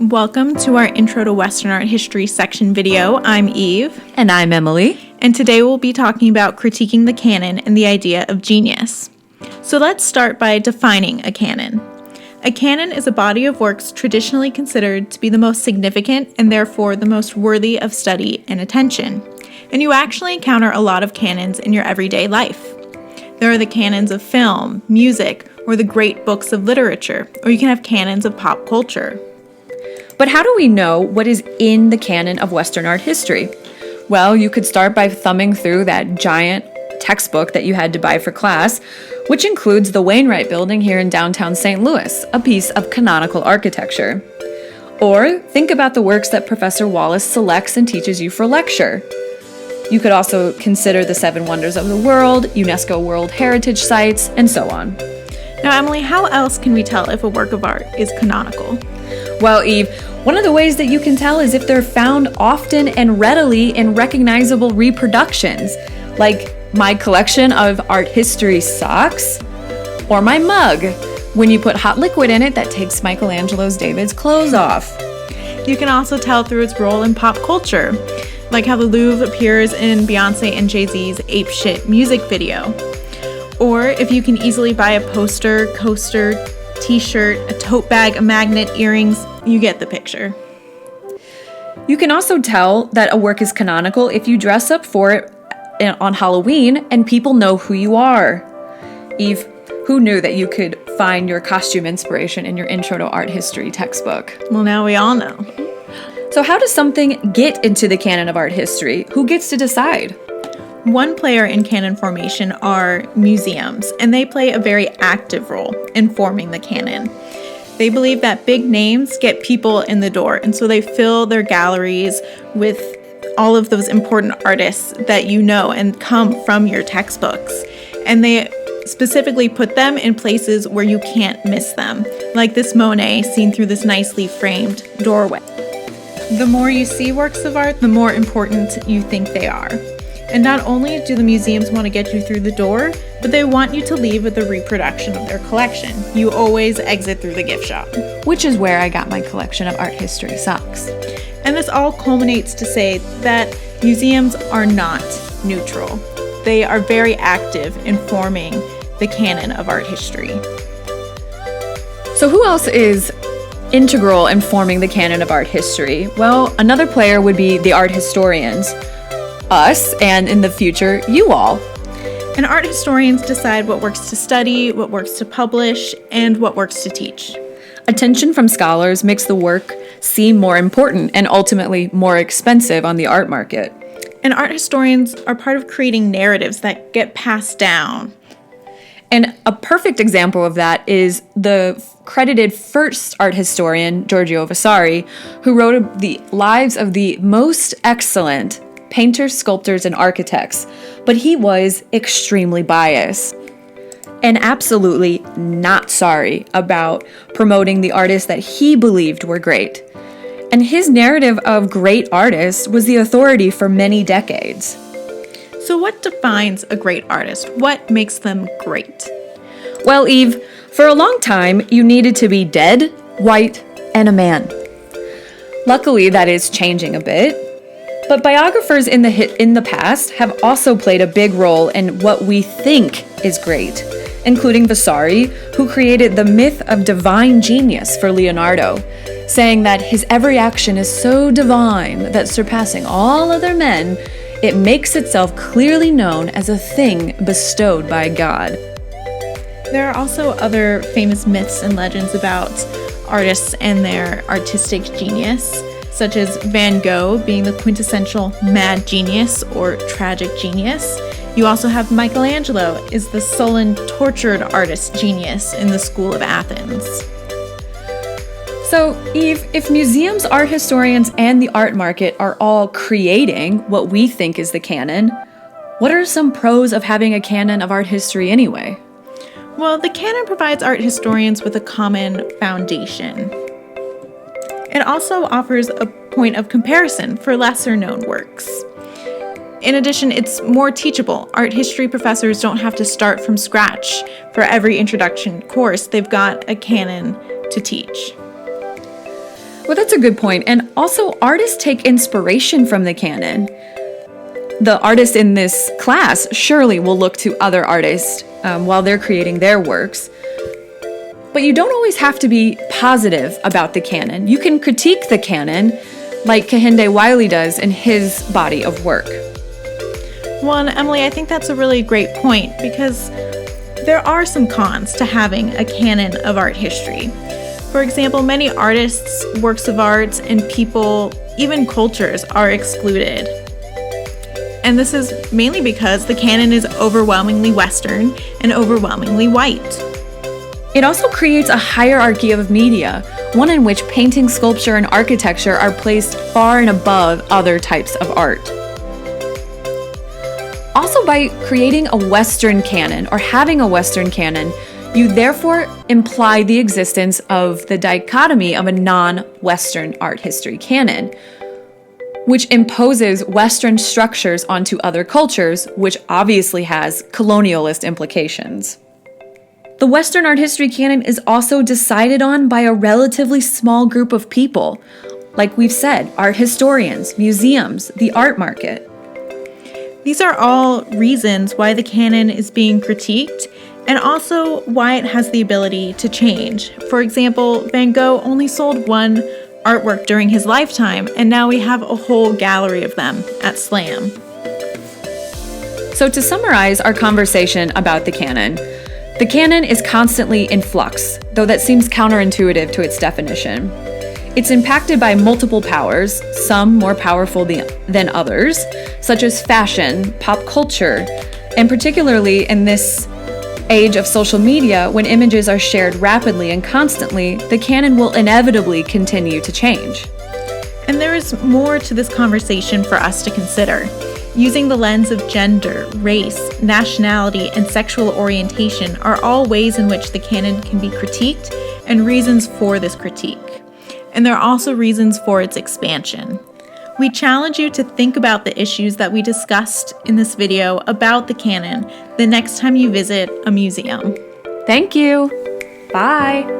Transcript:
Welcome to our Intro to Western Art History section video. I'm Eve. And I'm Emily. And today we'll be talking about critiquing the canon and the idea of genius. So let's start by defining a canon. A canon is a body of works traditionally considered to be the most significant and therefore the most worthy of study and attention. And you actually encounter a lot of canons in your everyday life. There are the canons of film, music, or the great books of literature, or you can have canons of pop culture. But how do we know what is in the canon of Western art history? Well, you could start by thumbing through that giant textbook that you had to buy for class, which includes the Wainwright Building here in downtown St. Louis, a piece of canonical architecture. Or think about the works that Professor Wallace selects and teaches you for lecture. You could also consider the 7 Wonders of the World, UNESCO World Heritage Sites, and so on. Now, Emily, how else can we tell if a work of art is canonical? Well, Eve, one of the ways that you can tell is if they're found often and readily in recognizable reproductions, like my collection of art history socks, or my mug, when you put hot liquid in it that takes Michelangelo's David's clothes off. You can also tell through its role in pop culture, like how the Louvre appears in Beyonce and Jay-Z's Ape Shit music video. Or if you can easily buy a poster, coaster, t-shirt, a tote bag, a magnet, earrings, you get the picture. You can also tell that a work is canonical if you dress up for it on Halloween and people know who you are. Eve, who knew that you could find your costume inspiration in your Intro to Art History textbook? Well, now we all know. So how does something get into the canon of art history? Who gets to decide? One player in canon formation are museums, and they play a very active role in forming the canon. They believe that big names get people in the door, and so they fill their galleries with all of those important artists that you know and come from your textbooks. And they specifically put them in places where you can't miss them, like this Monet seen through this nicely framed doorway. The more you see works of art, the more important you think they are. And not only do the museums want to get you through the door, but they want you to leave with a reproduction of their collection. You always exit through the gift shop. Which is where I got my collection of art history socks. And this all culminates to say that museums are not neutral. They are very active in forming the canon of art history. So who else is integral in forming the canon of art history? Well, another player would be the art historians. Us, and in the future, you all. And art historians decide what works to study, what works to publish, and what works to teach. Attention from scholars makes the work seem more important and ultimately more expensive on the art market. And art historians are part of creating narratives that get passed down. And a perfect example of that is the credited first art historian, Giorgio Vasari, who wrote the lives of the most excellent painters, sculptors, and architects, but he was extremely biased and absolutely not sorry about promoting the artists that he believed were great. And his narrative of great artists was the authority for many decades. So what defines a great artist? What makes them great? Well, Eve, for a long time, you needed to be dead, white, and a man. Luckily, that is changing a bit. But biographers in the past have also played a big role in what we think is great, including Vasari, who created the myth of divine genius for Leonardo, saying that his every action is so divine that surpassing all other men, it makes itself clearly known as a thing bestowed by God. There are also other famous myths and legends about artists and their artistic genius, such as Van Gogh being the quintessential mad genius or tragic genius. You also have Michelangelo is the sullen, tortured artist genius in the School of Athens. So, Eve, if museums, art historians, and the art market are all creating what we think is the canon, what are some pros of having a canon of art history anyway? Well, the canon provides art historians with a common foundation. It also offers a point of comparison for lesser-known works. In addition, it's more teachable. Art history professors don't have to start from scratch for every introduction course. They've got a canon to teach. Well, that's a good point. And also, artists take inspiration from the canon. The artists in this class surely will look to other artists while they're creating their works. But you don't always have to be positive about the canon. You can critique the canon like Kehinde Wiley does in his body of work. Well, and Emily, I think that's a really great point because there are some cons to having a canon of art history. For example, many artists' works of art and people, even cultures, are excluded. And this is mainly because the canon is overwhelmingly Western and overwhelmingly white. It also creates a hierarchy of media, one in which painting, sculpture, and architecture are placed far and above other types of art. Also, by creating a Western canon or having a Western canon, you therefore imply the existence of the dichotomy of a non-Western art history canon, which imposes Western structures onto other cultures, which obviously has colonialist implications. The Western art history canon is also decided on by a relatively small group of people, like we've said, art historians, museums, the art market. These are all reasons why the canon is being critiqued and also why it has the ability to change. For example, Van Gogh only sold one artwork during his lifetime, and now we have a whole gallery of them at Slam. So to summarize our conversation about the canon is constantly in flux, though that seems counterintuitive to its definition. It's impacted by multiple powers, some more powerful than others, such as fashion, pop culture, and particularly in this age of social media, when images are shared rapidly and constantly, the canon will inevitably continue to change. And there is more to this conversation for us to consider. Using the lens of gender, race, nationality, and sexual orientation are all ways in which the canon can be critiqued and reasons for this critique. And there are also reasons for its expansion. We challenge you to think about the issues that we discussed in this video about the canon the next time you visit a museum. Thank you. Bye.